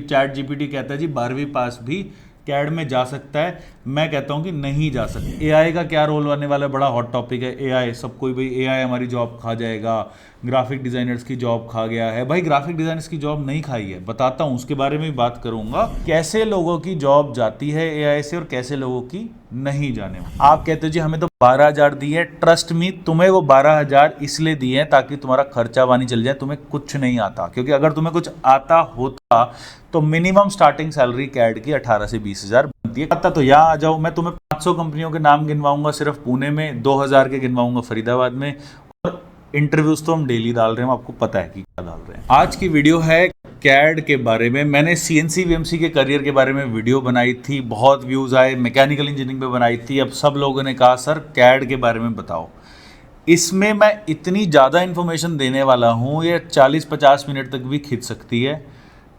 Chat GPT कहता है जी 12वीं पास भी कैड में जा सकता है। मैं कहता हूं कि नहीं जा सकता। एआई का क्या रोल आने वाला है, बड़ा हॉट टॉपिक है। एआई सब कोई भाई एआई हमारी जॉब खा जाएगा, ग्राफिक डिजाइनर्स की जॉब खा गया है। भाई ग्राफिक डिजाइनर्स की जॉब नहीं खाई है, बताता हूं, उसके बारे में भी बात करूंगा। कैसे लोगों की जॉब जाती है एआई से और कैसे लोगों की नहीं जाने वाली। आप कहते हो जी हमें तो 12,000 दी है। ट्रस्ट मी, तुम्हें वो 12,000 इसलिए दिए हैं ताकि तुम्हारा खर्चा पानी चल जाए। तुम्हें कुछ नहीं आता, क्योंकि अगर तुम्हें कुछ आता होता तो मिनिमम स्टार्टिंग सैलरी कैड की 18 से 20,000 बनती है। आता तो यहाँ आ जाओ, मैं तुम्हें 500 कंपनियों के नाम गिनवाऊंगा सिर्फ पुणे में, 2,000 के गिनवाऊंगा फरीदाबाद में, और इंटरव्यूज तो हम डेली डाल रहे हैं, आपको पता है कि क्या डाल रहे हैं। आज की वीडियो है कैड के बारे में। मैंने सीएनसी वीएमसी के करियर के बारे में वीडियो बनाई थी, बहुत व्यूज आए। मैकेनिकल इंजीनियरिंग पे बनाई थी। अब सब लोगों ने कहा सर कैड के बारे में बताओ। इसमें मैं इतनी ज़्यादा इन्फॉर्मेशन देने वाला हूँ, ये 40-50 मिनट तक भी खींच सकती है।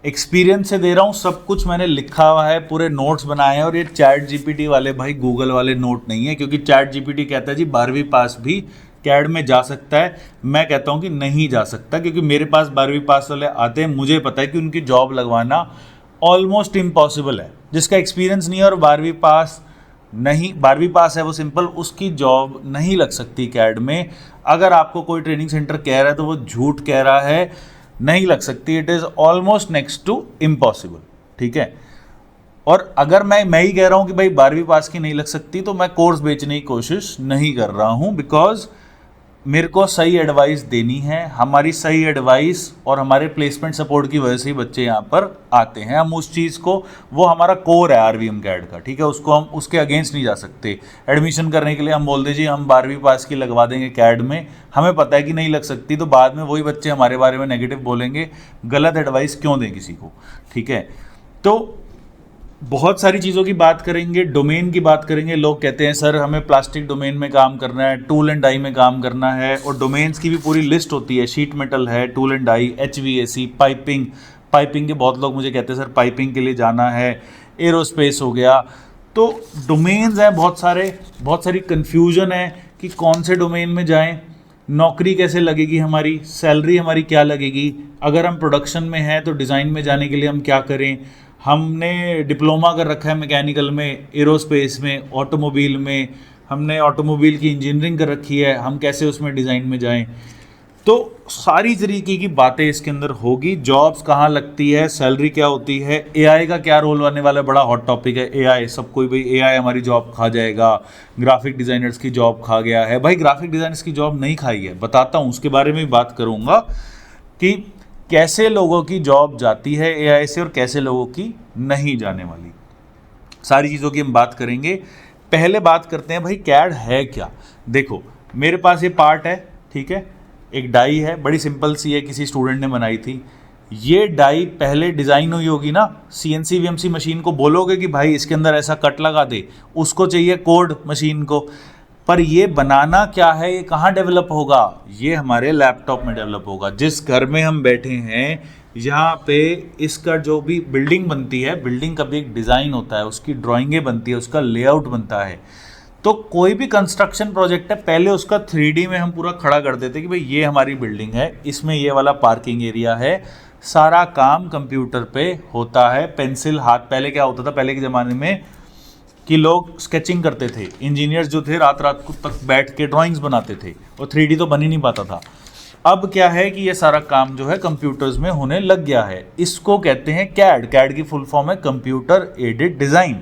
एक्सपीरियंस से दे रहा हूँ, सब कुछ मैंने लिखा हुआ है, पूरे नोट्स बनाए हैं। और ये चैट जीपीटी वाले भाई गूगल वाले नोट नहीं है, क्योंकि चैट जीपीटी कहता है जी 12वीं पास भी कैड में जा सकता है। मैं कहता हूँ कि नहीं जा सकता, क्योंकि मेरे पास 12वीं पास वाले आते हैं, मुझे पता है कि उनकी जॉब लगवाना ऑलमोस्ट इम्पॉसिबल है। जिसका एक्सपीरियंस नहीं है और 12वीं पास नहीं, 12वीं पास है वो सिंपल, उसकी जॉब नहीं लग सकती कैड में। अगर आपको कोई ट्रेनिंग सेंटर कह रहा है तो वो झूठ कह रहा है, नहीं लग सकती। It is almost next to impossible, ठीक है। और अगर मैं ही कह रहा हूँ कि भाई 12वीं पास की नहीं लग सकती, तो मैं कोर्स बेचने की कोशिश नहीं कर रहा हूँ, बिकॉज मेरे को सही एडवाइस देनी है। हमारी सही एडवाइस और हमारे प्लेसमेंट सपोर्ट की वजह से ही बच्चे यहाँ पर आते हैं। हम उस चीज़ को, वो हमारा कोर है आरवीएम कैड का, ठीक है, उसको हम उसके अगेंस्ट नहीं जा सकते। एडमिशन करने के लिए हम बोल दीजिए हम 12वीं पास की लगवा देंगे कैड में, हमें पता है कि नहीं लग सकती, तो बाद में वही बच्चे हमारे बारे में नेगेटिव बोलेंगे। गलत एडवाइस क्यों दें किसी को, ठीक है। तो बहुत सारी चीज़ों की बात करेंगे, डोमेन की बात करेंगे। लोग कहते हैं सर हमें प्लास्टिक डोमेन में काम करना है, टूल एंड डाई में काम करना है, और डोमेन्स की भी पूरी लिस्ट होती है। शीट मेटल है, tool and die, HVAC, piping. Piping के बहुत लोग मुझे कहते हैं सर पाइपिंग के लिए जाना है, एरोस्पेस हो गया। तो डोमेन्स हैं बहुत सारे, बहुत सारी कन्फ्यूजन है कि कौन से डोमेन में जाएं, नौकरी कैसे लगेगी, हमारी सैलरी हमारी क्या लगेगी, अगर हम प्रोडक्शन में हैं तो डिज़ाइन में जाने के लिए हम क्या करें। हमने डिप्लोमा कर रखा है मैकेनिकल में, एरोस्पेस में, ऑटोमोबाइल में, हमने ऑटोमोबाइल की इंजीनियरिंग कर रखी है, हम कैसे उसमें डिज़ाइन में जाएं। तो सारी तरीके की बातें इसके अंदर होगी। जॉब्स कहाँ लगती है, सैलरी क्या होती है, एआई का क्या रोल आने वाला है, बड़ा हॉट टॉपिक है। एआई सब कोई भाई एआई हमारी जॉब खा जाएगा, ग्राफिक डिज़ाइनर्स की जॉब खा गया है। भाई ग्राफिक डिज़ाइनर्स की जॉब नहीं खाई है, बताता हूँ, उसके बारे में भी बात करूँगा कि कैसे लोगों की जॉब जाती है एआई से और कैसे लोगों की नहीं जाने वाली। सारी चीज़ों की हम बात करेंगे। पहले बात करते हैं भाई कैड है क्या। देखो मेरे पास ये पार्ट है, ठीक है, एक डाई है, बड़ी सिंपल सी है, किसी स्टूडेंट ने बनाई थी। ये डाई पहले डिज़ाइन हुई होगी ना, सीएनसी वीएमसी मशीन को बोलोगे कि भाई इसके अंदर ऐसा कट लगा दे, उसको चाहिए कोड मशीन को। पर ये बनाना क्या है, ये कहाँ डेवलप होगा, ये हमारे लैपटॉप में डेवलप होगा। जिस घर में हम बैठे हैं यहाँ पे इसका जो भी बिल्डिंग बनती है, बिल्डिंग का भी एक डिज़ाइन होता है, उसकी ड्राइंगें बनती है, उसका लेआउट बनता है। तो कोई भी कंस्ट्रक्शन प्रोजेक्ट है, पहले उसका 3D में हम पूरा खड़ा कर देते कि भाई ये हमारी बिल्डिंग है, इसमें ये वाला पार्किंग एरिया है। सारा काम कंप्यूटर पे होता है, पेंसिल हाथ। पहले क्या होता था, पहले के ज़माने में कि लोग स्केचिंग करते थे, इंजीनियर्स जो थे रात रात को तक बैठ के ड्राइंग्स बनाते थे, और 3D तो बन ही नहीं पाता था। अब क्या है कि ये सारा काम जो है कंप्यूटर्स में होने लग गया है। इसको कहते हैं कैड। कैड की फुल फॉर्म है कंप्यूटर एडेड डिज़ाइन।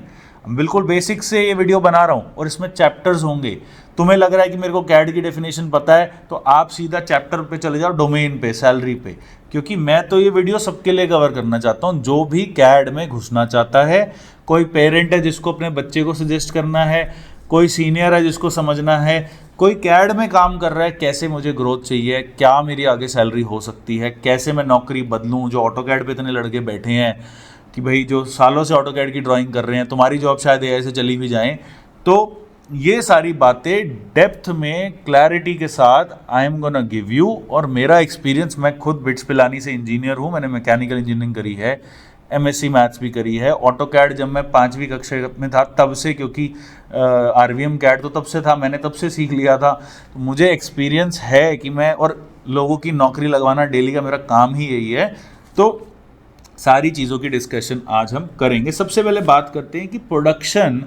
बिल्कुल बेसिक से ये वीडियो बना रहा हूँ और इसमें चैप्टर्स होंगे। तुम्हें लग रहा है कि मेरे को कैड की डेफिनेशन पता है, तो आप सीधा चैप्टर पे चले जाओ, डोमेन पे, सैलरी पे, क्योंकि मैं तो ये वीडियो सबके लिए कवर करना चाहता हूँ जो भी कैड में घुसना चाहता है। कोई पेरेंट है जिसको अपने बच्चे को सजेस्ट करना है, कोई सीनियर है जिसको समझना है, कोई कैड में काम कर रहा है, कैसे मुझे ग्रोथ चाहिए, क्या मेरी आगे सैलरी हो सकती है, कैसे मैं नौकरी बदलूँ। जो ऑटो कैड पे इतने लड़के बैठे हैं कि भाई जो सालों से ऑटो कैड की ड्राइंग कर रहे हैं, तुम्हारी जॉब शायद एआई से चली भी जाएँ। तो ये सारी बातें डेप्थ में क्लैरिटी के साथ I am gonna give you. और मेरा एक्सपीरियंस, मैं खुद बिट्स पिलानी से इंजीनियर हूँ, मैंने मैकेनिकल इंजीनियरिंग करी है, एमएससी मैथ्स भी करी है। ऑटो कैड जब मैं 5वीं कक्षा में था तब से, क्योंकि आरवीएम कैड तो तब से था, मैंने तब से सीख लिया था। तो मुझे एक्सपीरियंस है कि मैं, और लोगों की नौकरी लगवाना डेली का मेरा काम ही यही है। तो सारी चीज़ों की डिस्कशन आज हम करेंगे। सबसे पहले बात करते हैं कि प्रोडक्शन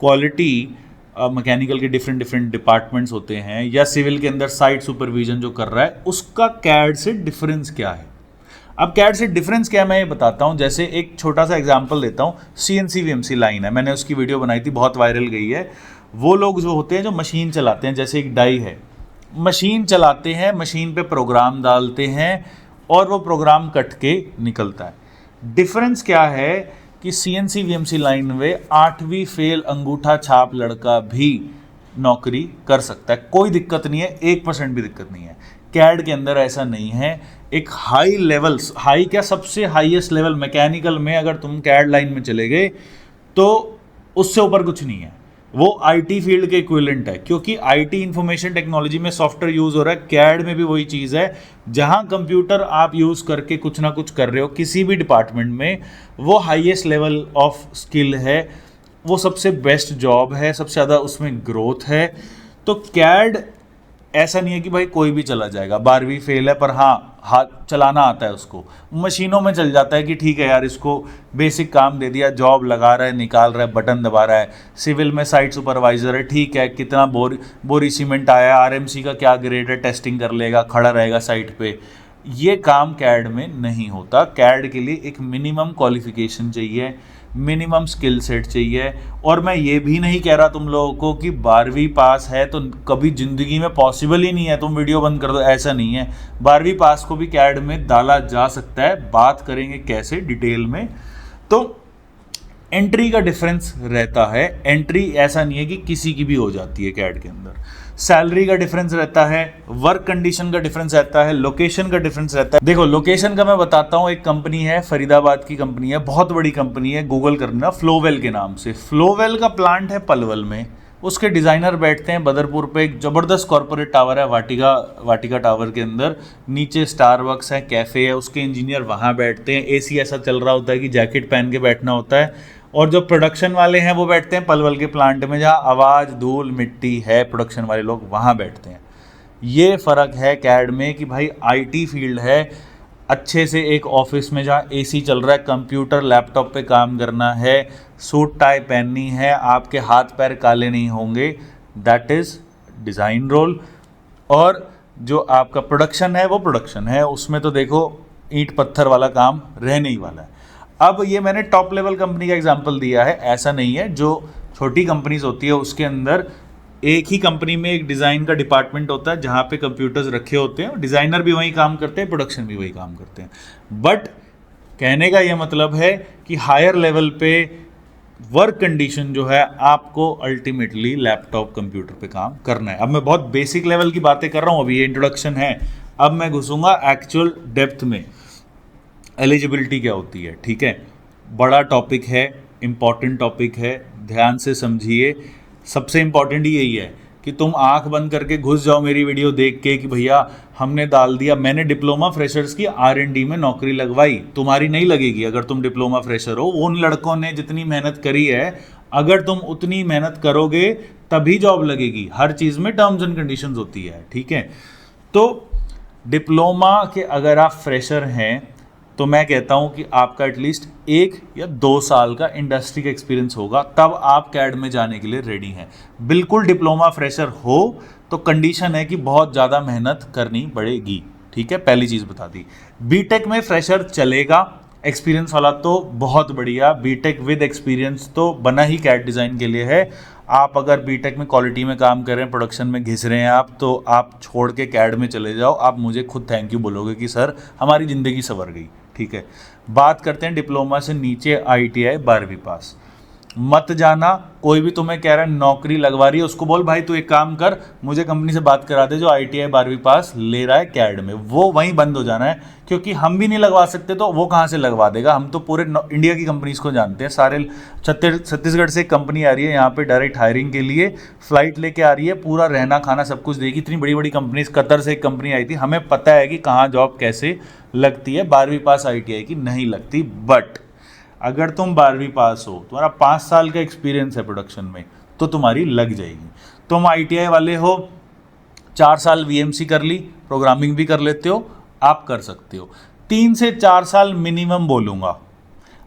क्वालिटी मैकेनिकल के डिफरेंट डिफरेंट डिपार्टमेंट्स होते हैं, या सिविल के अंदर साइट सुपरविजन जो कर रहा है उसका कैड से डिफरेंस क्या है। अब कैड से डिफरेंस क्या है मैं ये बताता हूँ। जैसे एक छोटा सा एग्जांपल देता हूँ, CNC VMC लाइन है, मैंने उसकी वीडियो बनाई थी, बहुत वायरल गई है। वो लोग जो होते हैं जो मशीन चलाते हैं, जैसे एक डाई है, मशीन चलाते हैं, मशीन पे प्रोग्राम डालते हैं और वो प्रोग्राम कट के निकलता है। डिफरेंस क्या है कि CNC VMC लाइन में 8वीं फेल अंगूठा छाप लड़का भी नौकरी कर सकता है, कोई दिक्कत नहीं है, 1% भी दिक्कत नहीं है। कैड के अंदर ऐसा नहीं है। एक हाई लेवल, हाई क्या, सबसे हाईएस्ट लेवल मैकेनिकल में अगर तुम कैड लाइन में चले गए तो उससे ऊपर कुछ नहीं है, वो IT फील्ड के इक्विवेलेंट है, क्योंकि IT इंफॉर्मेशन टेक्नोलॉजी में सॉफ्टवेयर यूज हो रहा है। कैड में भी वही चीज़ है, जहां कंप्यूटर आप यूज करके कुछ ना कुछ कर रहे हो किसी भी डिपार्टमेंट में, वो हाईएस्ट लेवल ऑफ स्किल है, वो सबसे बेस्ट जॉब है, सबसे ज़्यादा उसमें ग्रोथ है। तो कैड ऐसा नहीं है कि भाई कोई भी चला जाएगा, 12वीं फेल है पर हाँ हाथ चलाना आता है उसको, मशीनों में चल जाता है कि ठीक है यार इसको बेसिक काम दे दिया, जॉब लगा रहा है, निकाल रहा है, बटन दबा रहा है। सिविल में साइट सुपरवाइजर है, ठीक है, कितना बोरी सीमेंट आया, RMC का क्या ग्रेड है, टेस्टिंग कर लेगा, खड़ा रहेगा साइट पे। ये काम कैड में नहीं होता। कैड के लिए एक मिनिमम क्वालिफिकेशन चाहिए, मिनिमम स्किल सेट चाहिए। और मैं ये भी नहीं कह रहा तुम लोगों को कि 12वीं पास है तो कभी ज़िंदगी में पॉसिबल ही नहीं है, तुम वीडियो बंद कर दो, ऐसा नहीं है। 12वीं पास को भी कैड में डाला जा सकता है, बात करेंगे कैसे डिटेल में। तो एंट्री का डिफरेंस रहता है, एंट्री ऐसा नहीं है कि किसी की भी हो जाती है कैड के अंदर। सैलरी का डिफरेंस रहता है, वर्क कंडीशन का डिफरेंस रहता है, लोकेशन का डिफरेंस रहता है। देखो लोकेशन का मैं बताता हूँ, एक कंपनी है फरीदाबाद की कंपनी है, बहुत बड़ी कंपनी है, गूगल करना, फ्लोवेल के नाम से। फ्लोवेल का प्लांट है पलवल में, उसके डिज़ाइनर बैठते हैं बदरपुर पे, एक ज़बरदस्त कॉर्पोरेट टावर है वाटिका टावर के अंदर, नीचे स्टारबक्स है, कैफ़े है, उसके इंजीनियर वहाँ बैठते हैं। AC ऐसा चल रहा होता है कि जैकेट पहन के बैठना होता है। और जो प्रोडक्शन वाले हैं वो बैठते हैं पलवल के प्लांट में, जहाँ आवाज़ धूल मिट्टी है, प्रोडक्शन वाले लोग वहाँ बैठते हैं। ये फ़र्क है कैड में कि भाई IT फील्ड है, अच्छे से एक ऑफिस में जहाँ AC चल रहा है, कंप्यूटर लैपटॉप पे काम करना है, सूट टाई पहननी है, आपके हाथ पैर काले नहीं होंगे, दैट इज़ डिज़ाइन रोल। और जो आपका प्रोडक्शन है वो प्रोडक्शन है, उसमें तो देखो ईंट पत्थर वाला काम रहने ही वाला है। अब ये मैंने टॉप लेवल कंपनी का एग्जांपल दिया है, ऐसा नहीं है। जो छोटी कंपनीज होती है उसके अंदर एक ही कंपनी में एक डिज़ाइन का डिपार्टमेंट होता है जहाँ पे कंप्यूटर्स रखे होते हैं, डिज़ाइनर भी वही काम करते हैं, प्रोडक्शन भी वही काम करते हैं। बट कहने का ये मतलब है कि हायर लेवल पे वर्क कंडीशन जो है आपको अल्टीमेटली लैपटॉप कंप्यूटर पे काम करना है। अब मैं बहुत बेसिक लेवल की बातें कर रहा हूँ, अभी ये इंट्रोडक्शन है, अब मैं घुसूंगा एक्चुअल डेप्थ में। एलिजिबिलिटी क्या होती है, ठीक है, बड़ा टॉपिक है, इम्पॉर्टेंट टॉपिक है, ध्यान से समझिए। सबसे इम्पॉर्टेंट यही है कि तुम आंख बंद करके घुस जाओ मेरी वीडियो देख के कि भैया हमने डाल दिया, मैंने डिप्लोमा फ्रेशर्स की R&D में नौकरी लगवाई, तुम्हारी नहीं लगेगी अगर तुम डिप्लोमा फ्रेशर हो। उन लड़कों ने जितनी मेहनत करी है, अगर तुम उतनी मेहनत करोगे तभी जॉब लगेगी। हर चीज़ में टर्म्स एंड कंडीशंस होती है, ठीक है। तो डिप्लोमा के अगर आप फ्रेशर हैं तो मैं कहता हूं कि आपका एटलीस्ट 1 या 2 साल का इंडस्ट्री का एक्सपीरियंस होगा, तब आप कैड में जाने के लिए रेडी हैं। बिल्कुल डिप्लोमा फ्रेशर हो तो कंडीशन है कि बहुत ज़्यादा मेहनत करनी पड़ेगी, ठीक है, पहली चीज़ बता दी। बीटेक में फ्रेशर चलेगा, एक्सपीरियंस वाला तो बहुत बढ़िया, बीटेक विद एक्सपीरियंस तो बना ही कैड डिज़ाइन के लिए है। आप अगर बीटेक में क्वालिटी में काम कर रहे हैं, प्रोडक्शन में घिस रहे हैं आप, तो आप छोड़ के कैड में चले जाओ, आप मुझे खुद थैंक यू बोलोगे कि सर हमारी ज़िंदगी संवर गई, ठीक है। बात करते हैं डिप्लोमा से नीचे ITI 12वीं पास। मत जाना, कोई भी तुम्हें कह रहा है नौकरी लगवा रही है, उसको बोल भाई तू एक काम कर, मुझे कंपनी से बात करा दे जो ITI 12वीं पास ले रहा है कैड में, वो वहीं बंद हो जाना है, क्योंकि हम भी नहीं लगवा सकते तो वो कहाँ से लगवा देगा। हम तो पूरे इंडिया की कंपनीज को जानते हैं, सारे छत्तीसगढ़ से एक कंपनी आ रही है यहाँ पे डायरेक्ट हायरिंग के लिए, फ्लाइट लेके आ रही है, पूरा रहना खाना सब कुछ देगी। इतनी बड़ी बड़ी कंपनीज, कतर से एक कंपनी आई थी, हमें पता है कि कहाँ जॉब कैसे लगती है। 12वीं पास ITI की नहीं लगती। बट अगर तुम 12वीं पास हो, तुम्हारा 5 साल का एक्सपीरियंस है प्रोडक्शन में, तो तुम्हारी लग जाएगी। तुम ITI वाले हो, 4 साल VMC कर ली, प्रोग्रामिंग भी कर लेते हो, आप कर सकते हो। 3 से 4 साल मिनिमम बोलूँगा।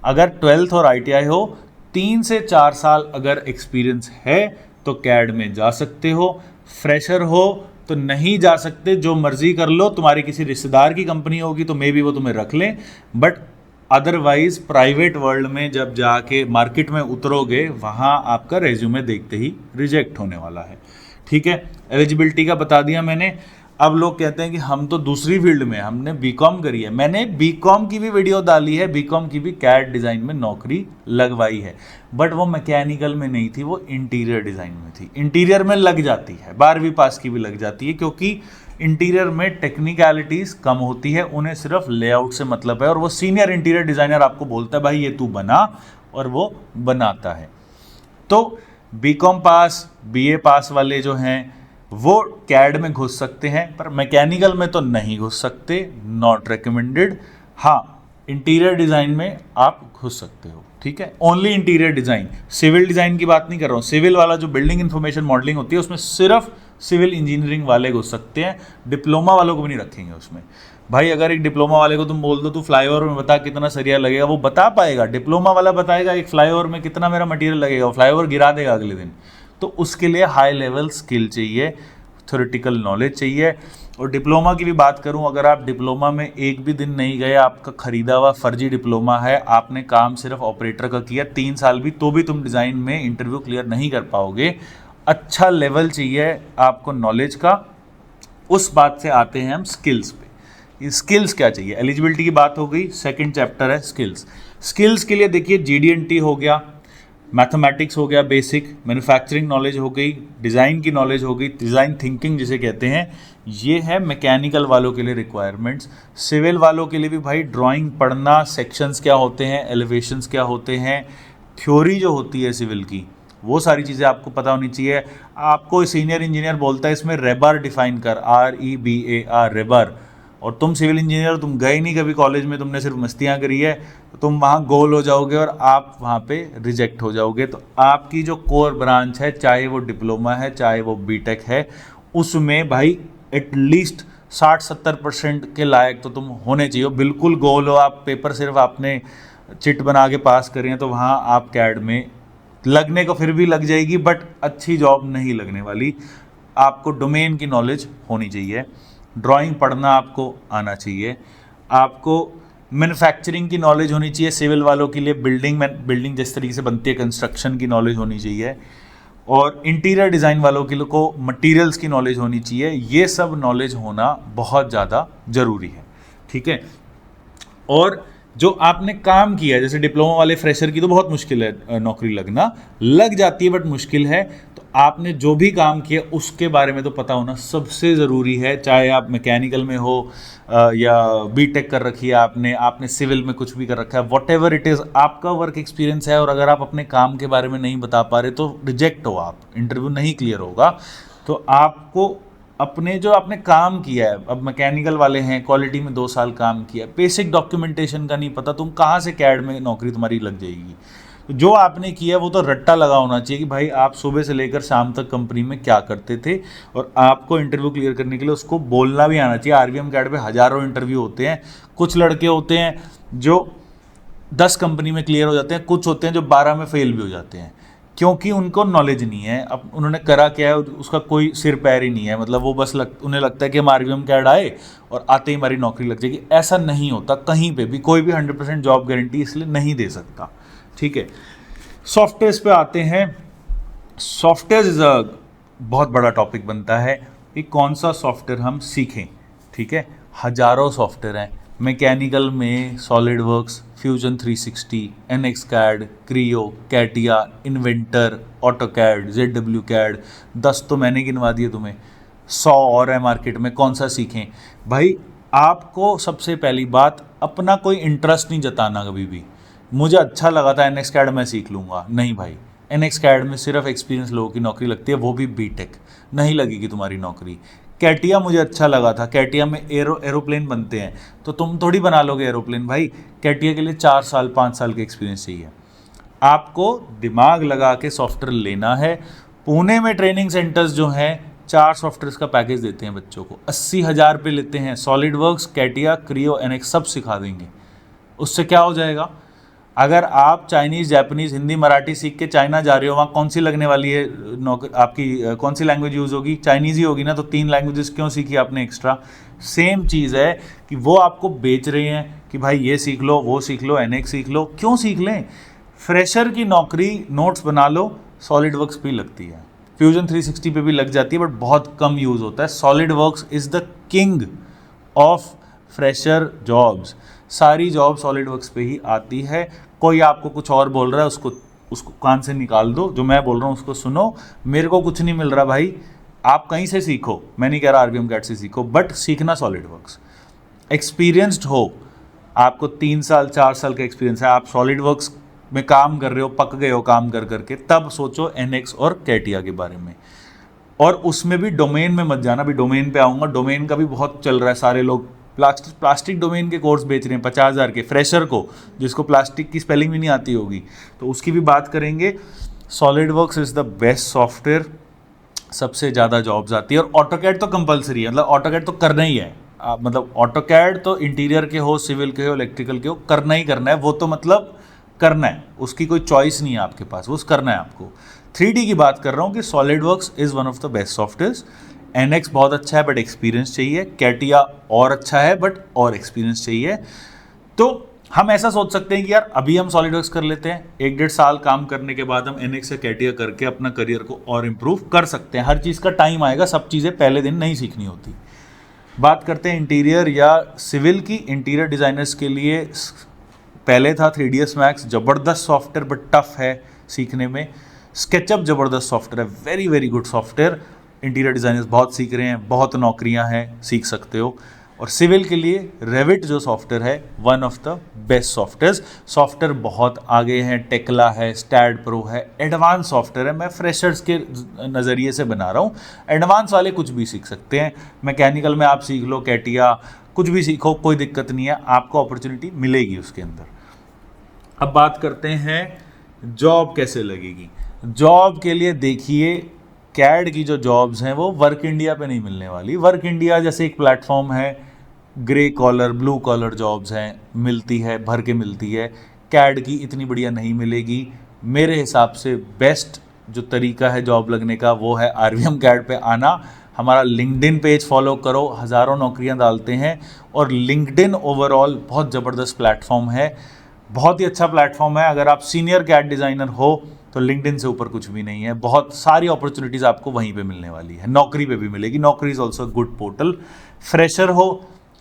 अगर 12th और ITI हो, 3 से 4 साल अगर एक्सपीरियंस है तो कैड में जा सकते हो। फ्रेशर हो तो नहीं जा सकते, जो मर्जी कर लो। तुम्हारी किसी रिश्तेदार की कंपनी होगी तो मे बी वो तुम्हें रख लें, बट अदरवाइज प्राइवेट वर्ल्ड में जब जाके मार्केट में उतरोगे वहाँ आपका रेज्यूमे देखते ही रिजेक्ट होने वाला है। ठीक है, एलिजिबिलिटी का बता दिया मैंने। अब लोग कहते हैं कि हम तो दूसरी फील्ड में, हमने बीकॉम करी है। मैंने बीकॉम की भी वीडियो डाली है, बीकॉम की भी कैड डिज़ाइन में नौकरी लगवाई है, बट वो मैकेनिकल में नहीं थी, वो इंटीरियर डिज़ाइन में थी। इंटीरियर में लग जाती है, 12वीं पास की भी लग जाती है, क्योंकि इंटीरियर में टेक्निकलिटीज़ कम होती है, उन्हें सिर्फ लेआउट से मतलब है। और वो सीनियर इंटीरियर डिज़ाइनर आपको बोलता है भाई ये तू बना, और वो बनाता है। तो बीकॉम पास, बीए पास वाले जो हैं वो कैड में घुस सकते हैं, पर मैकेनिकल में तो नहीं घुस सकते, नॉट रिकमेंडेड। हाँ, इंटीरियर डिज़ाइन में आप घुस सकते हो, ठीक है, only interior design. Civil design की बात नहीं कर रहा हूँ। सिविल वाला जो बिल्डिंग इंफॉर्मेशन मॉडलिंग होती है उसमें सिर्फ सिविल इंजीनियरिंग वाले घुस सकते हैं, डिप्लोमा वालों को भी नहीं रखेंगे उसमें। भाई अगर एक डिप्लोमा वाले को तुम बोल दो तू फ्लाईओवर में बता कितना सरिया लगेगा, वो बता पाएगा? डिप्लोमा वाला बताएगा एक फ्लाईओवर में कितना मेरा मटेरियल लगेगा, वो फ्लाईओवर गिरा देगा अगले दिन। तो उसके लिए हाई लेवल स्किल चाहिए, थ्योरेटिकल नॉलेज चाहिए। और डिप्लोमा की भी बात करूं, अगर आप डिप्लोमा में एक भी दिन नहीं गए, आपका खरीदा हुआ फर्जी डिप्लोमा है, आपने काम सिर्फ ऑपरेटर का किया 3 साल भी, तो भी तुम डिज़ाइन में इंटरव्यू क्लियर नहीं कर पाओगे। अच्छा लेवल चाहिए आपको नॉलेज का। उस बात से आते हैं हम स्किल्स पे। स्किल्स क्या चाहिए? एलिजिबिलिटी की बात हो गई, सेकंड चैप्टर है स्किल्स। स्किल्स के लिए देखिए GD&T हो गया, मैथमेटिक्स हो गया बेसिक, मैन्युफैक्चरिंग नॉलेज हो गई, डिज़ाइन की नॉलेज हो गई, डिज़ाइन थिंकिंग जिसे कहते हैं, ये है मैकेनिकल वालों के लिए रिक्वायरमेंट्स। सिविल वालों के लिए भी भाई ड्राइंग पढ़ना, सेक्शंस क्या होते हैं, एलिवेशंस क्या होते हैं, थ्योरी जो होती है सिविल की, वो सारी चीज़ें आपको पता होनी चाहिए। आपको सीनियर इंजीनियर बोलता है इसमें रेबार डिफाइन कर, REBAR, रेबार, और तुम सिविल इंजीनियर, तुम गए नहीं कभी कॉलेज में, तुमने सिर्फ मस्तियाँ करी है, तो तुम वहाँ गोल हो जाओगे और आप वहाँ पे रिजेक्ट हो जाओगे। तो आपकी जो कोर ब्रांच है, चाहे वो डिप्लोमा है चाहे वो बीटेक है, उसमें भाई एटलीस्ट 60-70% के लायक तो तुम होने चाहिए। बिल्कुल गोल हो आप, पेपर सिर्फ आपने चिट बना के पास करें, तो वहाँ आप कैड में लगने को फिर भी लग जाएगी, बट अच्छी जॉब नहीं लगने वाली। आपको डोमेन की नॉलेज होनी चाहिए, ड्राइंग पढ़ना आपको आना चाहिए, आपको मैन्युफैक्चरिंग की नॉलेज होनी चाहिए। सिविल वालों के लिए बिल्डिंग जिस तरीके से बनती है, कंस्ट्रक्शन की नॉलेज होनी चाहिए, और इंटीरियर डिज़ाइन वालों के लिए को मटेरियल्स की नॉलेज होनी चाहिए। ये सब नॉलेज होना बहुत ज़्यादा ज़रूरी है, ठीक है। और जो आपने काम किया है, जैसे डिप्लोमा वाले फ्रेशर की तो बहुत मुश्किल है नौकरी लगना, लग जाती है बट मुश्किल है। तो आपने जो भी काम किया उसके बारे में तो पता होना सबसे ज़रूरी है, चाहे आप मैकेनिकल में हो या बीटेक कर रखी है आपने सिविल में कुछ भी कर रखा है, वॉट एवर इट इज़, आपका वर्क एक्सपीरियंस है। और अगर आप अपने काम के बारे में नहीं बता पा रहे तो रिजेक्ट हो, आप इंटरव्यू नहीं क्लियर होगा। तो आपको अपने जो आपने काम किया है, अब मैकेनिकल वाले हैं, क्वालिटी में 2 साल काम किया, बेसिक डॉक्यूमेंटेशन का नहीं पता, तुम कहाँ से कैड में नौकरी तुम्हारी लग जाएगी। तो जो आपने किया वो तो रट्टा लगा होना चाहिए कि भाई आप सुबह से लेकर शाम तक कंपनी में क्या करते थे, और आपको इंटरव्यू क्लियर करने के लिए उसको बोलना भी आना चाहिए। RVM कैड पे हज़ारों इंटरव्यू होते हैं, कुछ लड़के होते हैं जो 10 कंपनी में क्लियर हो जाते हैं, कुछ होते हैं जो 12 में फेल भी हो जाते हैं, क्योंकि उनको नॉलेज नहीं है। अब उन्होंने करा क्या है उसका कोई सिर पैर ही नहीं है, मतलब वो बस उन्हें लगता है कि हम RVM कैड आए और आते ही हमारी नौकरी लग जाएगी। ऐसा नहीं होता कहीं पे भी, कोई भी 100% जॉब गारंटी इसलिए नहीं दे सकता, ठीक है। सॉफ्टवेयर पे आते हैं। सॉफ्टवेयर इज अ बहुत बड़ा टॉपिक बनता है कि कौन सा सॉफ्टवेयर हम सीखें, ठीक है। हजारों सॉफ्टवेयर हैं मैकेनिकल में, SolidWorks, Fusion 360, NX CAD, Creo, CATIA, Inventor, AutoCAD, ZW CAD, 10 तो मैंने गिनवा दिए तुम्हें, 100 और है मार्केट में। कौन सा सीखें भाई? आपको सबसे पहली बात अपना कोई इंटरेस्ट नहीं जताना कभी भी। मुझे अच्छा लगा था NX CAD, मैं सीख लूँगा, नहीं भाई। NX CAD में सिर्फ एक्सपीरियंस लोगों की नौकरी लगती है, वो भी बीटेक, नहीं लगेगी तुम्हारी नौकरी। कैटिया मुझे अच्छा लगा था, कैटिया में एरोप्लेन बनते हैं, तो तुम थोड़ी बना लोगे एरोप्लेन भाई। कैटिया के लिए 4 साल 5 साल का एक्सपीरियंस चाहिए। आपको दिमाग लगा के सॉफ्टवेयर लेना है। पुणे में ट्रेनिंग सेंटर्स जो हैं 4 सॉफ्टवेयर का पैकेज देते हैं बच्चों को, 80,000 पे लेते हैं। SolidWorks, CATIA, Creo, NX सब सिखा देंगे। उससे क्या हो जाएगा, अगर आप चाइनीज़, जापानीज़, हिंदी, मराठी सीख के चाइना जा रहे हो, वहाँ कौन सी लगने वाली है नौकरी आपकी, कौन सी लैंग्वेज यूज़ होगी, चाइनीज़ ही होगी ना। तो 3 लैंग्वेजेस क्यों सीखी आपने एक्स्ट्रा। सेम चीज़ है कि वो आपको बेच रहे हैं कि भाई ये सीख लो, वो सीख लो, एनएक्स सीख लो। क्यों सीख लें, फ्रेशर की नौकरी नोट्स बना लो, सॉलिड वर्क्स भी लगती है, फ्यूजन 360 पे भी लग जाती है, बट बहुत कम यूज़ होता है। Solid works is the king of fresher jobs. सारी जॉब सॉलिड वर्क्स पे ही आती है। कोई आपको कुछ और बोल रहा है, उसको कान से निकाल दो, जो मैं बोल रहा हूँ उसको सुनो। मेरे को कुछ नहीं मिल रहा भाई, आप कहीं से सीखो, मैं नहीं कह रहा आरबीएम कैट से सीखो, बट सीखना सॉलिड वर्क्स। एक्सपीरियंस्ड हो, आपको 3 साल 4 साल का एक्सपीरियंस है, आप सॉलिड वर्क्स में काम कर रहे हो, पक गए हो काम कर करके, तब सोचो एनएक्स और कैटिया के बारे में। और उसमें भी डोमेन में मत जाना, भी डोमेन पे आऊँगा, डोमेन का भी बहुत चल रहा है। सारे लोग प्लास्टिक डोमेन के कोर्स बेच रहे हैं 50,000 के, फ्रेशर को जिसको प्लास्टिक की स्पेलिंग भी नहीं आती होगी, तो उसकी भी बात करेंगे। Solid works is the best software, सबसे ज़्यादा जॉब्स आती है। और ऑटोकैड तो कंपलसरी है, मतलब ऑटोकैड तो करना ही है। मतलब ऑटोकैड तो इंटीरियर के हो, सिविल के हो, इलेक्ट्रिकल के हो, करना ही करना है। वो तो मतलब करना है, उसकी कोई चॉइस नहीं है आपके पास, वो करना है आपको। 3D की बात कर रहा हूँ कि solid works is one of the best softwares. NX बहुत अच्छा है बट एक्सपीरियंस चाहिए, कैटिया और अच्छा है बट और एक्सपीरियंस चाहिए। तो हम ऐसा सोच सकते हैं कि यार अभी हम सॉलिड वर्क्स कर लेते हैं, 1-1.5 साल काम करने के बाद हम एनएक्स या कैटिया करके अपना करियर को और इम्प्रूव कर सकते हैं। हर चीज़ का टाइम आएगा, सब चीज़ें पहले दिन नहीं सीखनी होती। बात करते हैं इंटीरियर या सिविल की। इंटीरियर डिज़ाइनर्स के लिए पहले था 3ds मैक्स, ज़बरदस्त सॉफ्टवेयर बट टफ है सीखने में। स्केचअप ज़बरदस्त सॉफ्टवेयर है, very very good software. Interior designers बहुत सीख रहे हैं, बहुत नौकरियां हैं, सीख सकते हो। और सिविल के लिए रेविट जो सॉफ्टवेयर है, one of the best softwares. Software बहुत आगे हैं, टेक्ला है, स्टैड प्रो है, एडवांस सॉफ्टवेयर है। मैं फ्रेशर्स के नज़रिए से बना रहा हूँ, एडवांस वाले कुछ भी सीख सकते हैं। मैकेनिकल में आप सीख लो, कैटिया कुछ भी सीखो, कोई दिक्कत नहीं है, आपको अपॉर्चुनिटी मिलेगी उसके अंदर। अब बात करते हैं जॉब कैसे लगेगी। जॉब के लिए देखिए, कैड की जो जॉब्स हैं वो वर्क इंडिया पे नहीं मिलने वाली। वर्क इंडिया जैसे एक प्लेटफॉर्म है, grey collar, blue collar jobs हैं, मिलती है, भर के मिलती है। कैड की इतनी बढ़िया नहीं मिलेगी। मेरे हिसाब से बेस्ट जो तरीका है जॉब लगने का वो है आरवीएम कैड पे आना। हमारा लिंक्डइन पेज फॉलो करो, हज़ारों नौकरियां डालते हैं। और लिंक्डइन ओवरऑल बहुत ज़बरदस्त प्लेटफॉर्म है, बहुत ही अच्छा प्लेटफॉर्म है। अगर आप सीनियर कैड डिज़ाइनर हो तो लिंक्डइन से ऊपर कुछ भी नहीं है। बहुत सारी अपॉर्चुनिटीज़ आपको वहीं पे मिलने वाली है, नौकरी पे भी मिलेगी। नौकरी is also good portal. Fresher हो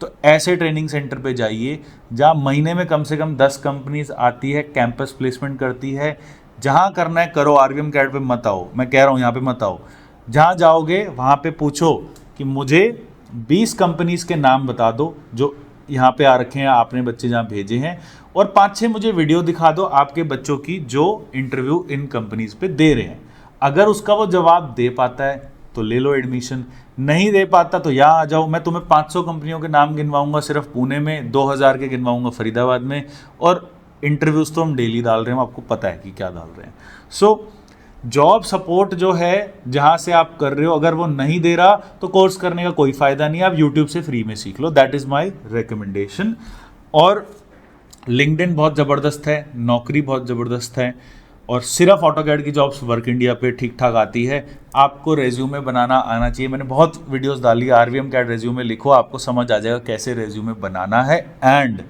तो ऐसे ट्रेनिंग सेंटर पे जाइए जहाँ महीने में कम से कम 10 कंपनीज आती है, कैंपस प्लेसमेंट करती है। जहाँ करना है करो, आरवीएम कैड पे मत आओ, मैं कह रहा हूँ यहाँ पे मत आओ। जहाँ जाओगे वहाँ पे पूछो कि मुझे 20 कंपनीज के नाम बता दो जो यहाँ पे आ रखे हैं, आपने बच्चे जहाँ भेजे हैं, और 5-6 मुझे वीडियो दिखा दो आपके बच्चों की जो इंटरव्यू इन कंपनीज पे दे रहे हैं। अगर उसका वो जवाब दे पाता है तो ले लो एडमिशन, नहीं दे पाता तो यहाँ आ जाओ। मैं तुम्हें 500 कंपनियों के नाम गिनवाऊंगा सिर्फ पुणे में, 2000 के गिनवाऊंगा फरीदाबाद में, और इंटरव्यूज़ तो हम डेली डाल रहे हैं, आपको पता है कि क्या डाल रहे हैं। सो जॉब सपोर्ट जो है जहाँ से आप कर रहे हो, अगर वो नहीं दे रहा तो कोर्स करने का कोई फ़ायदा नहीं है, आप यूट्यूब से फ्री में सीख लो। That is my recommendation. और लिंक्डइन बहुत ज़बरदस्त है, नौकरी बहुत ज़बरदस्त है, और सिर्फ ऑटोकैड की जॉब्स वर्क इंडिया पे ठीक ठाक आती है। आपको रेज्यूमे बनाना आना चाहिए। मैंने बहुत वीडियोस डाली है, आरवीएम कैड रेज्यूमे लिखो, आपको समझ आ जाएगा कैसे रेज्यूमे बनाना है। एंड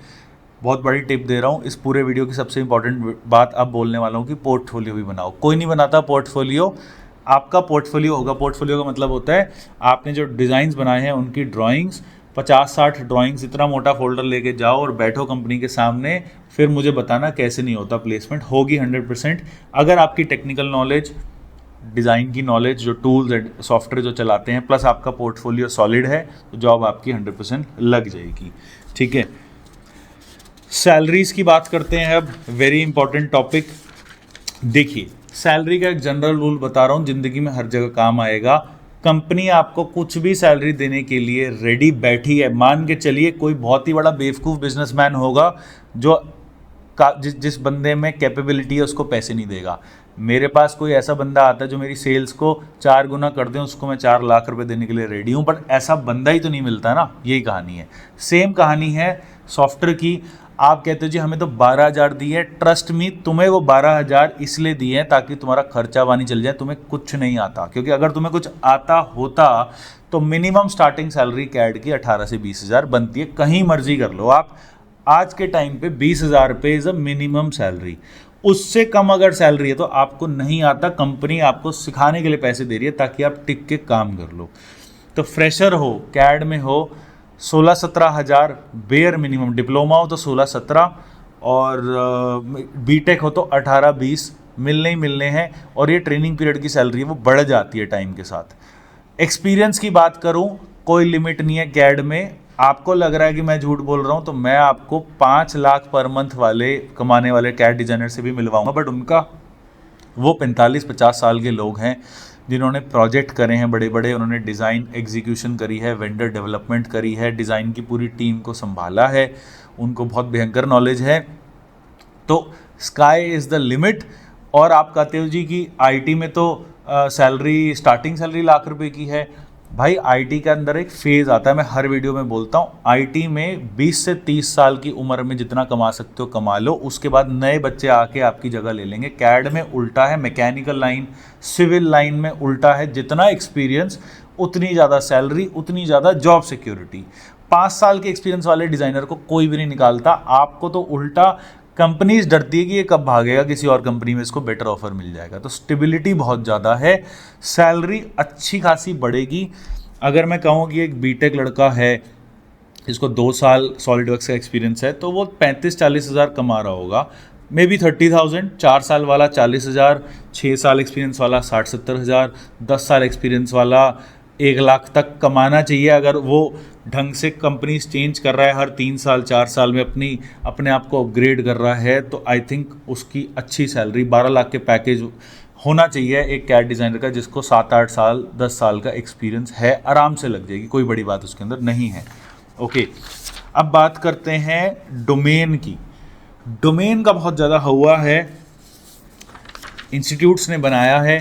बहुत बड़ी टिप दे रहा हूँ, इस पूरे वीडियो की सबसे इंपॉर्टेंट बात अब बोलने वाला हूँ कि पोर्टफोलियो भी बनाओ। कोई नहीं बनाता पोर्टफोलियो, आपका पोर्टफोलियो होगा। पोर्टफोलियो का मतलब होता है आपने जो डिज़ाइंस बनाए हैं उनकी ड्राइंग्स, 50-60 ड्राइंग्स, इतना मोटा फोल्डर लेके जाओ और बैठो कंपनी के सामने, फिर मुझे बताना कैसे नहीं होता प्लेसमेंट। होगी 100% अगर आपकी टेक्निकल नॉलेज, डिज़ाइन की नॉलेज, जो टूल्स एंड सॉफ्टवेयर जो चलाते हैं, प्लस आपका पोर्टफोलियो सॉलिड है, तो जॉब आपकी 100% लग जाएगी। ठीक है, सैलरीज की बात करते हैं अब, वेरी इंपॉर्टेंट टॉपिक। देखिए, सैलरी का एक जनरल रूल बता रहा हूँ, ज़िंदगी में हर जगह काम आएगा। कंपनी आपको कुछ भी सैलरी देने के लिए रेडी बैठी है। मान के चलिए कोई बहुत ही बड़ा बेवकूफ़ बिजनेसमैन होगा जो जिस बंदे में कैपेबिलिटी है उसको पैसे नहीं देगा। मेरे पास कोई ऐसा बंदा आता है जो मेरी सेल्स को 4 गुना कर दे, उसको मैं 4 लाख रुपए देने के लिए रेडी हूँ, बट ऐसा बंदा ही तो नहीं मिलता ना। यही कहानी है। सेम कहानी है सॉफ्टवेयर की। आप कहते हो जी हमें तो 12,000 दी है, ट्रस्ट मी तुम्हें वो 12,000 इसलिए दिए हैं ताकि तुम्हारा खर्चा पानी चल जाए, तुम्हें कुछ नहीं आता। क्योंकि अगर तुम्हें कुछ आता होता तो मिनिमम स्टार्टिंग सैलरी कैड की 18 से 20,000 बनती है, कहीं मर्जी कर लो आप। आज के टाइम पे 20,000 रुपये इज अ मिनिमम सैलरी। उससे कम अगर सैलरी है तो आपको नहीं आता, कंपनी आपको सिखाने के लिए पैसे दे रही है ताकि आप टिक के काम कर लो। तो फ्रेशर हो, कैड में हो, 16-17 हज़ार बेयर मिनिमम, डिप्लोमा हो तो 16-17 और बीटेक हो तो 18-20 मिलने ही मिलने हैं। और ये ट्रेनिंग पीरियड की सैलरी है वो बढ़ जाती है टाइम के साथ। एक्सपीरियंस की बात करूं, कोई लिमिट नहीं है कैड में। आपको लग रहा है कि मैं झूठ बोल रहा हूं तो मैं आपको 5 लाख पर मंथ वाले कमाने वाले कैड डिजाइनर से भी मिलवाऊंगा, बट उनका वो 45-50 साल के लोग हैं जिन्होंने प्रोजेक्ट करे हैं बड़े बड़े, उन्होंने डिज़ाइन एग्जीक्यूशन करी है, वेंडर डेवलपमेंट करी है, डिज़ाइन की पूरी टीम को संभाला है, उनको बहुत भयंकर नॉलेज है। तो स्काई इज़ द लिमिट। और आप कहते हो जी कि आईटी में तो सैलरी स्टार्टिंग सैलरी लाख रुपए की है। भाई आईटी के अंदर एक फेज़ आता है, मैं हर वीडियो में बोलता हूँ, आईटी में 20 से 30 साल की उम्र में जितना कमा सकते हो कमा लो, उसके बाद नए बच्चे आके आपकी जगह ले लेंगे। कैड में उल्टा है, मैकेनिकल लाइन सिविल लाइन में उल्टा है, जितना एक्सपीरियंस उतनी ज़्यादा सैलरी, उतनी ज़्यादा जॉब सिक्योरिटी। 5 साल के एक्सपीरियंस वाले डिज़ाइनर को कोई भी नहीं निकालता, आपको तो उल्टा कंपनीज डरती है कि ये कब भागेगा, किसी और कंपनी में इसको बेटर ऑफर मिल जाएगा। तो स्टेबिलिटी बहुत ज़्यादा है, सैलरी अच्छी खासी बढ़ेगी। अगर मैं कहूँ कि एक बीटेक लड़का है जिसको 2 साल सॉलिडवर्क्स का एक्सपीरियंस है तो वो 35-40 हज़ार कमा रहा होगा, मे बी 30,000। 4 साल वाला 40,000, 6 साल एक्सपीरियंस वाला 60-70 हज़ार, 10 साल एक्सपीरियंस वाला 1 लाख तक कमाना चाहिए। अगर वो ढंग से कंपनी चेंज कर रहा है, हर 3 साल 4 साल में अपने आप को अपग्रेड कर रहा है, तो आई थिंक उसकी अच्छी सैलरी 12 लाख के पैकेज होना चाहिए एक कैड डिज़ाइनर का, जिसको 7-8 साल 10 साल का एक्सपीरियंस है, आराम से लग जाएगी, कोई बड़ी बात उसके अंदर नहीं है। ओके, अब बात करते हैं डोमेन की। डोमेन का बहुत ज़्यादा हुआ है, इंस्टीट्यूट्स ने बनाया है,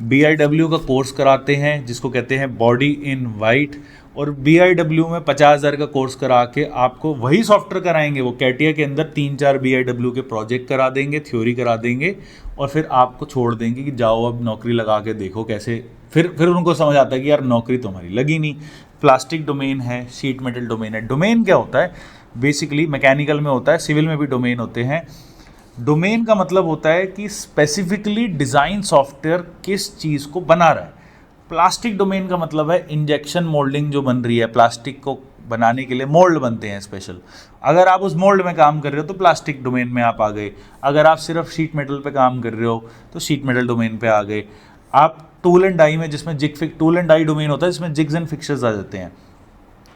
BIW का कोर्स कराते हैं जिसको कहते हैं बॉडी इन वाइट, और BIW में 50,000 का कोर्स करा के आपको वही सॉफ्टवेयर कराएंगे। वो कैटिया के अंदर 3-4 BIW के प्रोजेक्ट करा देंगे, थ्योरी करा देंगे, और फिर आपको छोड़ देंगे कि जाओ अब नौकरी लगा के देखो कैसे। फिर उनको समझ आता है कि यार नौकरी तो हमारी लगी नहीं। प्लास्टिक डोमेन है, शीट मेटल डोमेन है। डोमेन क्या होता है? बेसिकली मैकेनिकल में होता है, सिविल में भी डोमेन होते हैं। डोमेन का मतलब होता है कि स्पेसिफिकली डिज़ाइन सॉफ्टवेयर किस चीज़ को बना रहा है। प्लास्टिक डोमेन का मतलब है इंजेक्शन मोल्डिंग जो बन रही है, प्लास्टिक को बनाने के लिए मोल्ड बनते हैं स्पेशल। अगर आप उस मोल्ड में काम कर रहे हो तो प्लास्टिक डोमेन में आप आ गए। अगर आप सिर्फ शीट मेटल पे काम कर रहे हो तो शीट मेटल डोमेन पे आ गए। आप टूल एंड डाई में, जिसमें टूल एंड डाई डोमेन होता है, जिसमें जिग्स एंड फिक्सर्स आ जाते हैं।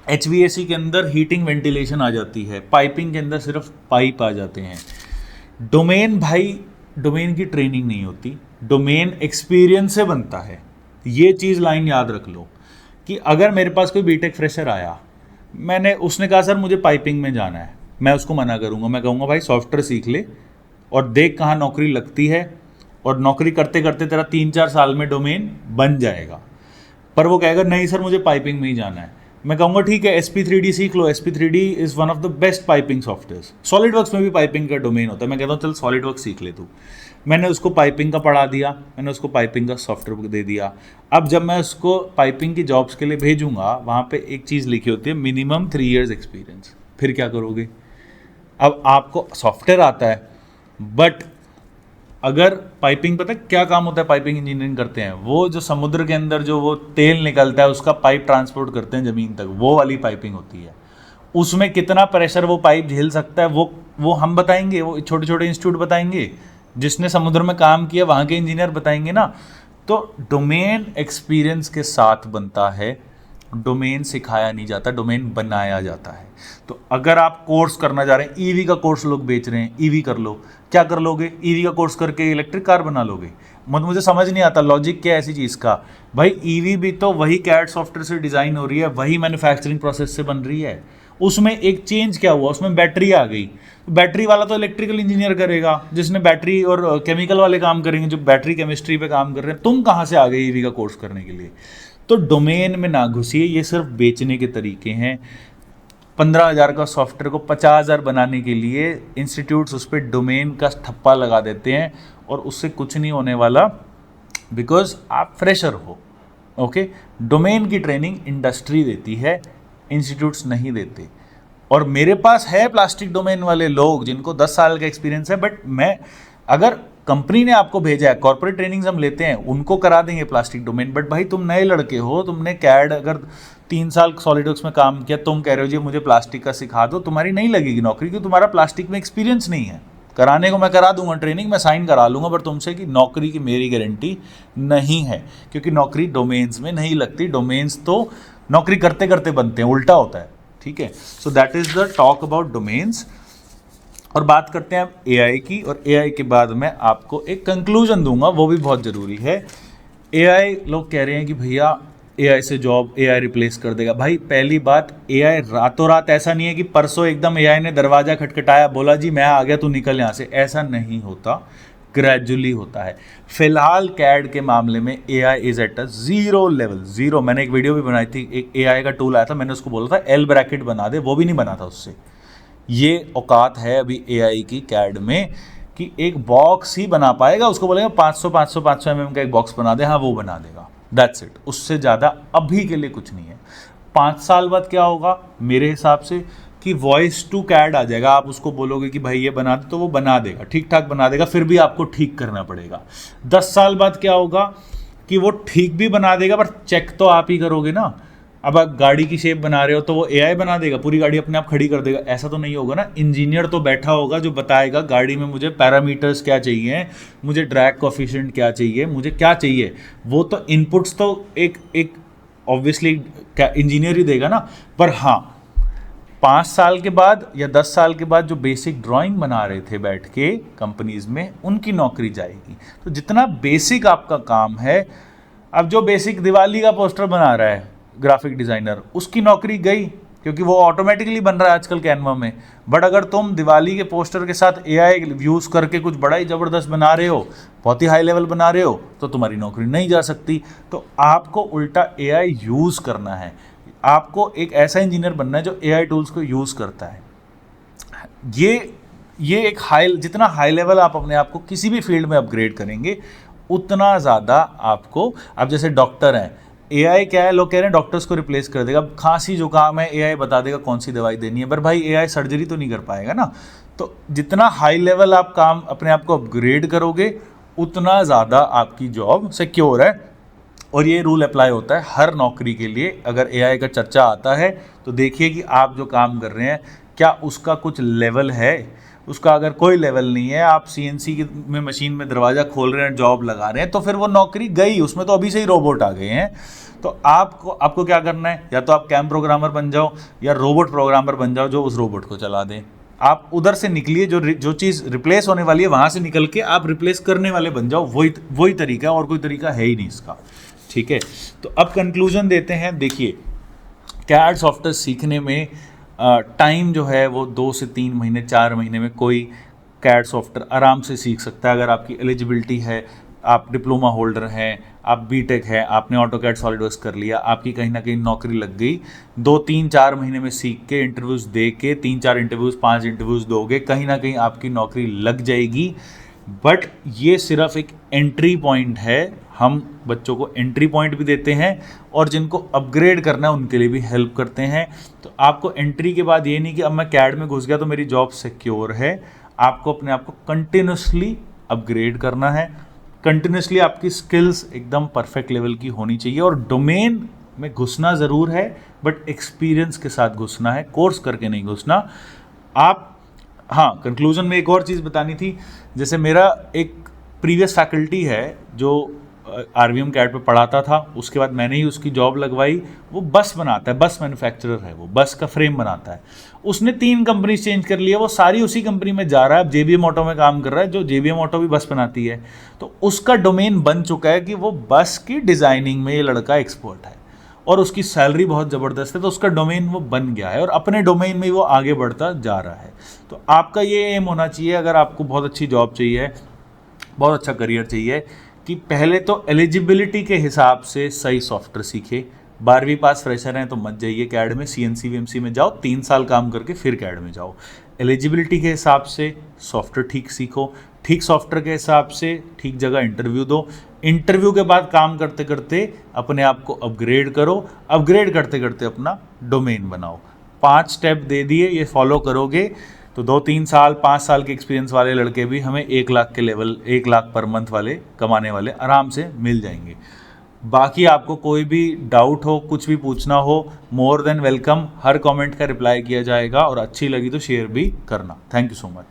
HVAC के अंदर हीटिंग वेंटिलेशन आ जाती है, पाइपिंग के अंदर सिर्फ पाइप आ जाते हैं। डोमेन भाई, डोमेन की ट्रेनिंग नहीं होती, डोमेन एक्सपीरियंस से बनता है। ये चीज़ लाइन याद रख लो कि अगर मेरे पास कोई बीटेक फ्रेशर आया, उसने कहा सर मुझे पाइपिंग में जाना है, मैं उसको मना करूँगा। मैं कहूँगा भाई सॉफ्टवेयर सीख ले और देख कहाँ नौकरी लगती है, और नौकरी करते करते तेरा 3-4 साल में डोमेन बन जाएगा। पर वो कहेगा नहीं सर मुझे पाइपिंग में ही जाना है। मैं कहूँगा ठीक है SP3D सीख लो, SP3D is one of the best piping software. SolidWorks में भी पाइपिंग का डोमेन होता है। मैं कहता हूँ चल सॉलिडवर्क्स सीख ले तू। मैंने उसको पाइपिंग का पढ़ा दिया, मैंने उसको पाइपिंग का सॉफ्टवेयर दे दिया। अब जब मैं उसको पाइपिंग की जॉब्स के लिए भेजूंगा, वहाँ पे एक चीज़ लिखी होती है मिनिमम 3 years एक्सपीरियंस। फिर क्या करोगे? अब आपको सॉफ्टवेयर आता है, बट अगर पाइपिंग, पता है क्या काम होता है पाइपिंग इंजीनियरिंग करते हैं? वो जो समुद्र के अंदर जो वो तेल निकलता है उसका पाइप ट्रांसपोर्ट करते हैं ज़मीन तक, वो वाली पाइपिंग होती है। उसमें कितना प्रेशर वो पाइप झेल सकता है वो हम बताएंगे, वो छोटे छोटे इंस्टीट्यूट बताएंगे, जिसने समुद्र में काम किया वहाँ के इंजीनियर बताएंगे ना। तो डोमेन एक्सपीरियंस के साथ बनता है, डोमेन सिखाया नहीं जाता, डोमेन बनाया जाता है। तो अगर आप कोर्स करना चाह रहे हैं, ईवी का कोर्स लोग बेच रहे हैं, ईवी कर लो। क्या कर लोगे? ईवी का कोर्स करके इलेक्ट्रिक कार बना लोगे? मुझे समझ नहीं आता लॉजिक क्या है ऐसी चीज़ का। भाई ईवी भी तो वही कैड सॉफ्टवेयर से डिज़ाइन हो रही है, वही मैन्युफैक्चरिंग प्रोसेस से बन रही है, उसमें एक चेंज क्या हुआ, उसमें बैटरी आ गई, बैटरी वाला तो इलेक्ट्रिकल इंजीनियर करेगा, जिसने बैटरी और केमिकल वाले काम करेंगे जो बैटरी केमिस्ट्री पे काम कर रहे हैं। तुम कहाँ से आ गए ईवी का कोर्स करने के लिए? तो डोमेन में ना घुसिए, ये सिर्फ बेचने के तरीके हैं। 15,000 का सॉफ्टवेयर को 50,000 बनाने के लिए इंस्टीट्यूट्स उस पर डोमेन का ठप्पा लगा देते हैं, और उससे कुछ नहीं होने वाला, बिकॉज आप फ्रेशर हो। ओके, डोमेन की ट्रेनिंग इंडस्ट्री देती है, इंस्टीट्यूट्स नहीं देते। और मेरे पास है प्लास्टिक डोमेन वाले लोग जिनको 10 साल का एक्सपीरियंस है, बट मैं, अगर कंपनी ने आपको भेजा है, कॉर्पोरेट ट्रेनिंग्स हम लेते हैं, उनको करा देंगे प्लास्टिक डोमेन। बट भाई तुम नए लड़के हो, तुमने कैड अगर 3 साल सॉलिडवर्क्स में काम किया, तुम कह रहे हो जी मुझे प्लास्टिक का सिखा दो, तुम्हारी नहीं लगेगी नौकरी, क्योंकि तुम्हारा प्लास्टिक में एक्सपीरियंस नहीं है। कराने को मैं करा दूंगा ट्रेनिंग, मैं साइन करा लूंगा, पर तुमसे कि नौकरी की मेरी गारंटी नहीं है, क्योंकि नौकरी डोमेन्स में नहीं लगती। डोमेन्स तो नौकरी करते करते बनते हैं, उल्टा होता है। ठीक है, so that is the talk about domains. और बात करते हैं अब एआई की, और एआई के बाद मैं आपको एक कंक्लूजन दूंगा, वो भी बहुत ज़रूरी है। एआई, लोग कह रहे हैं कि भैया एआई से जॉब एआई रिप्लेस कर देगा। भाई पहली बात, एआई रातों रात, ऐसा नहीं है कि परसों एकदम एआई ने दरवाज़ा खटखटाया, बोला जी मैं आ गया तू निकल यहाँ से, ऐसा नहीं होता, ग्रेजुअली होता है। फिलहाल कैड के मामले में AI is at a zero level, zero. मैंने एक वीडियो भी बनाई थी, एक एआई का टूल आया था, मैंने उसको बोला था एल ब्रैकेट बना दे, वो भी नहीं बना था उससे। ये औकात है अभी एआई की कैड में कि एक बॉक्स ही बना पाएगा, उसको बोलेगा 500 mm का एक बॉक्स बना दे, हाँ वो बना देगा, दैट्स इट। उससे ज़्यादा अभी के लिए कुछ नहीं है। 5 साल बाद क्या होगा मेरे हिसाब से, कि वॉइस टू कैड आ जाएगा। आप उसको बोलोगे कि भाई ये बना दे, तो वो बना देगा, ठीक ठाक बना देगा, फिर भी आपको ठीक करना पड़ेगा। 10 साल बाद क्या होगा कि वो ठीक भी बना देगा, पर चेक तो आप ही करोगे ना। अब आप गाड़ी की शेप बना रहे हो तो वो एआई बना देगा, पूरी गाड़ी अपने आप खड़ी कर देगा, ऐसा तो नहीं होगा ना। इंजीनियर तो बैठा होगा जो बताएगा गाड़ी में मुझे पैरामीटर्स क्या चाहिए, मुझे ड्रैग कोफिशिएंट क्या चाहिए, मुझे क्या चाहिए। वो तो इनपुट्स तो एक ऑब्वियसली क्या इंजीनियर ही देगा ना। पर हाँ, 5 साल के बाद या 10 साल के बाद जो बेसिक ड्राइंग बना रहे थे बैठ के कंपनीज में, उनकी नौकरी जाएगी। तो जितना बेसिक आपका काम है, अब जो बेसिक दिवाली का पोस्टर बना रहा है ग्राफिक डिज़ाइनर, उसकी नौकरी गई, क्योंकि वो ऑटोमेटिकली बन रहा है आजकल कैनवा में। बट अगर तुम दिवाली के पोस्टर के साथ एआई यूज़ करके कुछ बड़ा ही ज़बरदस्त बना रहे हो, बहुत ही हाई लेवल बना रहे हो, तो तुम्हारी नौकरी नहीं जा सकती। तो आपको उल्टा एआई यूज़ करना है, आपको एक ऐसा इंजीनियर बनना है जो एआई टूल्स को यूज़ करता है। ये एक जितना हाई लेवल आप अपने आप को किसी भी फील्ड में अपग्रेड करेंगे, उतना ज़्यादा आपको। अब जैसे डॉक्टर हैं, एआई क्या है, लोग कह रहे हैं डॉक्टर्स को रिप्लेस कर देगा, खांसी जुकाम है एआई बता देगा कौन सी दवाई देनी है, पर भाई एआई सर्जरी तो नहीं कर पाएगा ना। तो जितना हाई लेवल आप काम अपने आप को अपग्रेड करोगे, उतना ज़्यादा आपकी जॉब सिक्योर है। और ये रूल अप्लाई होता है हर नौकरी के लिए। अगर एआई का चर्चा आता है तो देखिए कि आप जो काम कर रहे हैं क्या उसका कुछ लेवल है। उसका अगर कोई लेवल नहीं है, आप सीएनसी में मशीन में दरवाज़ा खोल रहे हैं, जॉब लगा रहे हैं, तो फिर वो नौकरी गई, उसमें तो अभी से ही रोबोट आ गए हैं। तो आपको क्या करना है, या तो आप कैम प्रोग्रामर बन जाओ या रोबोट प्रोग्रामर बन जाओ जो उस रोबोट को चला दें। आप उधर से निकलिए, जो चीज़ रिप्लेस होने वाली है वहाँ से निकल के आप रिप्लेस करने वाले बन जाओ। वही तरीका है, और कोई तरीका है ही नहीं इसका। ठीक है, तो अब कंक्लूजन देते हैं। देखिए, कैड सॉफ्टवेयर सीखने में टाइम जो है वो 2 से 3 महीने 4 महीने में कोई कैड सॉफ्टवेयर आराम से सीख सकता है। अगर आपकी एलिजिबिलिटी है, आप डिप्लोमा होल्डर हैं, आप बीटेक है, आपने ऑटोकैड सॉलिडवर्क्स कर लिया, आपकी कहीं ना कहीं नौकरी लग गई, 2-3-4 महीने में सीख के इंटरव्यूज़ दे के 3-4 इंटरव्यूज़ 5 इंटरव्यूज़ दोगे, कहीं ना कहीं आपकी नौकरी लग जाएगी। बट ये सिर्फ एक एंट्री पॉइंट है। हम बच्चों को एंट्री पॉइंट भी देते हैं और जिनको अपग्रेड करना है उनके लिए भी हेल्प करते हैं। तो आपको एंट्री के बाद ये नहीं कि अब मैं कैड में घुस गया तो मेरी जॉब सिक्योर है। आपको अपने आप को कंटिन्यूसली अपग्रेड करना है, कंटिन्यूसली आपकी स्किल्स एकदम परफेक्ट लेवल की होनी चाहिए। और डोमेन में घुसना ज़रूर है, बट एक्सपीरियंस के साथ घुसना है, कोर्स करके नहीं घुसना। हाँ, कंक्लूजन में एक और चीज़ बतानी थी। जैसे मेरा एक प्रीवियस फैकल्टी है जो आरवीएम कैड पे पढ़ाता था, उसके बाद मैंने ही उसकी जॉब लगवाई। वो बस बनाता है, बस मैन्युफैक्चरर है, वो बस का फ्रेम बनाता है। उसने 3 कंपनी चेंज कर लिया, वो सारी उसी कंपनी में जा रहा है। अब जेबीएम ऑटो में काम कर रहा है, जो जेबीएम ऑटो भी बस बनाती है। तो उसका डोमेन बन चुका है कि वो बस की डिज़ाइनिंग में ये लड़का एक्सपर्ट है। और उसकी सैलरी बहुत ज़बरदस्त है, तो उसका डोमेन वो बन गया है और अपने डोमेन में ही वो आगे बढ़ता जा रहा है। तो आपका ये एम होना चाहिए, अगर आपको बहुत अच्छी जॉब चाहिए, बहुत अच्छा करियर चाहिए, कि पहले तो एलिजिबिलिटी के हिसाब से सही सॉफ्टवेयर सीखे। 12वीं पास फ्रेशर हैं तो मत जाइए कैड में, सीएनसी वीएमसी में जाओ, 3 साल काम करके फिर कैड में जाओ। एलिजिबिलिटी के हिसाब से सॉफ्टवेयर ठीक सीखो, ठीक सॉफ्टवेयर के हिसाब से ठीक जगह इंटरव्यू दो, इंटरव्यू के बाद काम करते करते अपने आप को अपग्रेड करो, अपग्रेड करते करते अपना डोमेन बनाओ। 5 स्टेप दे दिए, ये फॉलो करोगे तो 2-3 साल 5 साल के एक्सपीरियंस वाले लड़के भी हमें 1 लाख के लेवल, 1 लाख पर मंथ वाले कमाने वाले आराम से मिल जाएंगे। बाकी आपको कोई भी डाउट हो, कुछ भी पूछना हो, मोर देन वेलकम, हर कमेंट का रिप्लाई किया जाएगा और अच्छी लगी तो शेयर भी करना। Thank you so much.